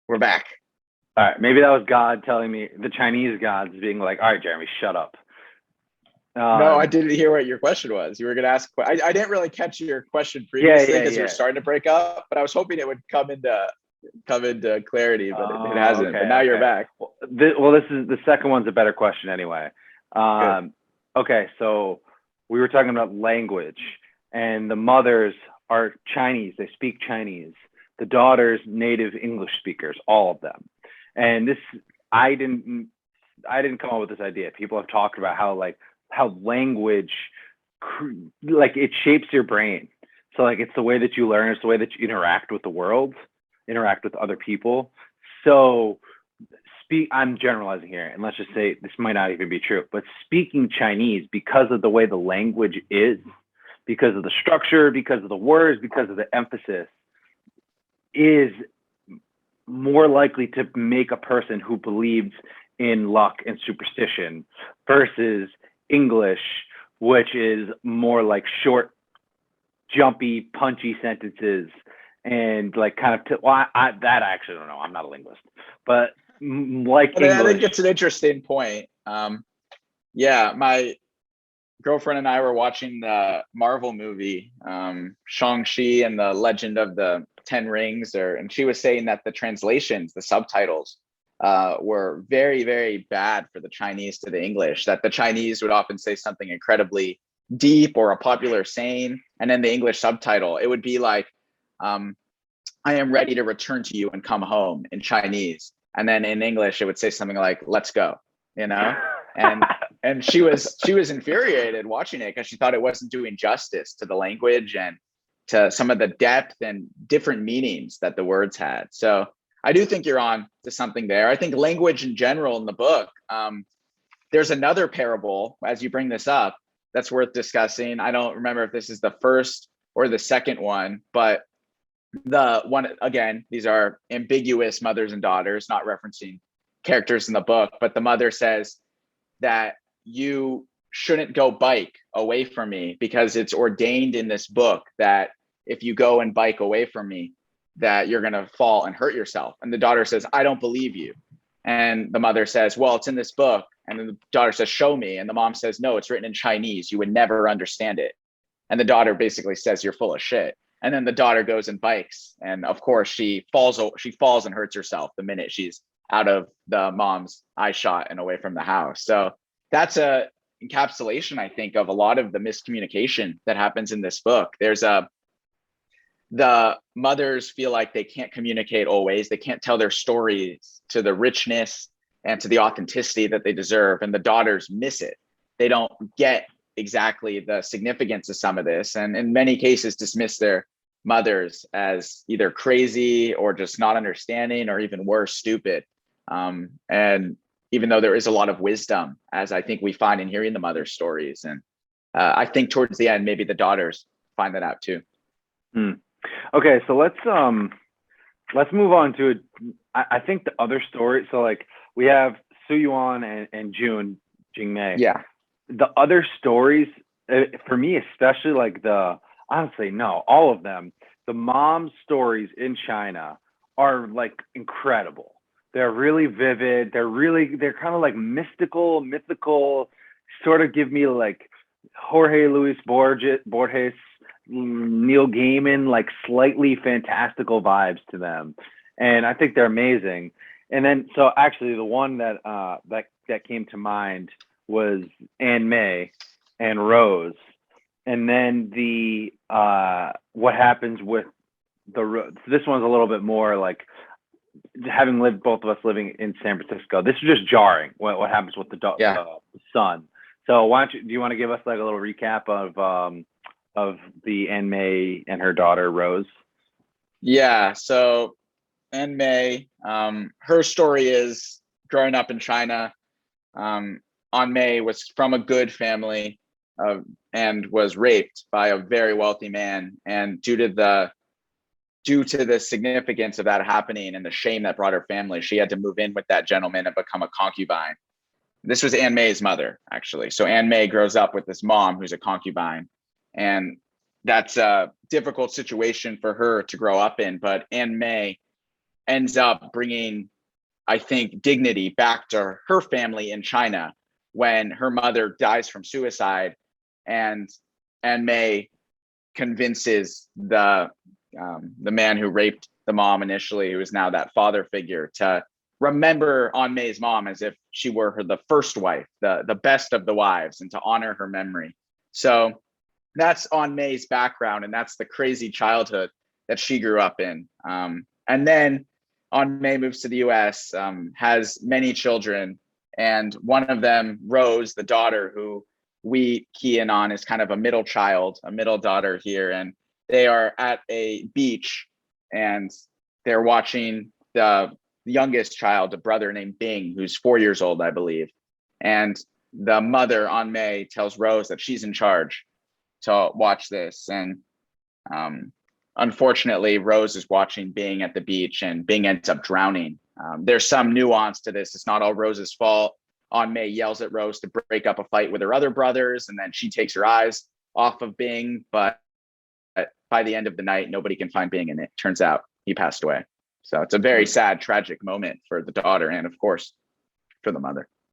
We're back. All right, maybe that was God telling me, the Chinese gods being like, "All right, Jeremy, shut up." No, I Um, didn't hear what your question was. You were going to ask. I didn't really catch your question yeah, previously yeah, because you were yeah. starting to break up, but I was hoping it would come into clarity, but it Oh, hasn't. But okay, now you're okay. back. This is the second one's a better question anyway. Good. Um, okay, so we were talking about language, and the mothers are Chinese. They speak Chinese. The daughters, native English speakers, all of them. And this, I didn't, I didn't come up with this idea. People have talked about how language, like it shapes your brain. So like it's the way that you learn, it's the way that you interact with the world, interact with other people. So I'm generalizing here, and let's just say this might not even be true, but speaking Chinese, because of the way the language is, because of the structure, because of the words, because of the emphasis, is more likely to make a person who believes in luck and superstition versus English, which is more like short, jumpy, punchy sentences and like kind of that I actually don't know. I'm not a linguist, but like But I think English. it's an interesting point. Yeah, my girlfriend and I were watching the Marvel movie, Shang-Chi and the Legend of the Ten Rings, and she was saying that the translations, the subtitles, were very, very bad for the Chinese to the English, that the Chinese would often say something incredibly deep or a popular saying, and then the English subtitle, it would be like, um, I am ready to return to you and come home in Chinese. And then in English, it would say something like, let's go, you know? And she was infuriated watching it because she thought it wasn't doing justice to the language and to some of the depth and different meanings that the words had. So I do think you're on to something there. I think language in general in the book, there's another parable as you bring this up that's worth discussing. I don't remember if this is the first or the second one, but the one, again, these are ambiguous mothers and daughters, not referencing characters in the book, but the mother says that you shouldn't go bike away from me because it's ordained in this book that if you go and bike away from me, that you're going to fall and hurt yourself. And the daughter says, I don't believe you. And the mother says, well, it's in this book. And then the daughter says, show me. And the mom says, no, it's written in Chinese. You would never understand it. And the daughter basically says, you're full of shit. And then the daughter goes and bikes. And of course, she falls and hurts herself the minute she's out of the mom's eye shot and away from the house. So that's a encapsulation, I think, of a lot of the miscommunication that happens in this book. The mothers feel like they can't communicate always. They can't tell their stories to the richness and to the authenticity that they deserve. And the daughters miss it. They don't get exactly the significance of some of this, and in many cases dismiss their mothers as either crazy or just not understanding, or even worse, stupid. And even though there is a lot of wisdom, as I think we find in hearing the mother's stories, and I think towards the end, maybe the daughters find that out too. Hmm. Okay, so let's move on to I think the other story. So like we have Su Yuan and Jing Mei. Yeah. The other stories, for me especially, like honestly, no, all of them, the mom stories in China are like incredible. They're really vivid. They're kind of like mythical, sort of give me like Jorge Luis Borges, Neil Gaiman, like slightly fantastical vibes to them. And I think they're amazing. And then, so actually the one that came to mind was Anne May and Rose. And then what happens with this one's a little bit more like, having lived, both of us living in San Francisco, this is just jarring what happens with the son. So do you want to give us like a little recap of the Anne May and her daughter Rose? Yeah. So Anne May, her story is growing up in China. Anne May was from a good family and was raped by a very wealthy man. And due to the significance of that happening and the shame that brought her family, she had to move in with that gentleman and become a concubine. This was Anne May's mother, actually. So Anne May grows up with this mom who's a concubine. And that's a difficult situation for her to grow up in. But Anne May ends up bringing, I think, dignity back to her family in China when her mother dies from suicide, and May convinces the man who raped the mom initially, who is now that father figure, to remember An Mei's mom as if she were the first wife, the best of the wives, and to honor her memory. So that's An Mei's background, and that's the crazy childhood that she grew up in. And then An Mei moves to the US, has many children, and one of them, Rose, the daughter, who we key in on, is kind of a middle child, a middle daughter here. And they are at a beach, and they're watching the youngest child, a brother named Bing, who's 4 years old, I believe. And the mother, An Mei, tells Rose that she's in charge to watch this. And unfortunately, Rose is watching Bing at the beach, and Bing ends up drowning. There's some nuance to this. It's not all Rose's fault. An Mei yells at Rose to break up a fight with her other brothers, and then she takes her eyes off of Bing. But by the end of the night, nobody can find Bing, and it turns out he passed away. So it's a very sad, tragic moment for the daughter, and of course, for the mother.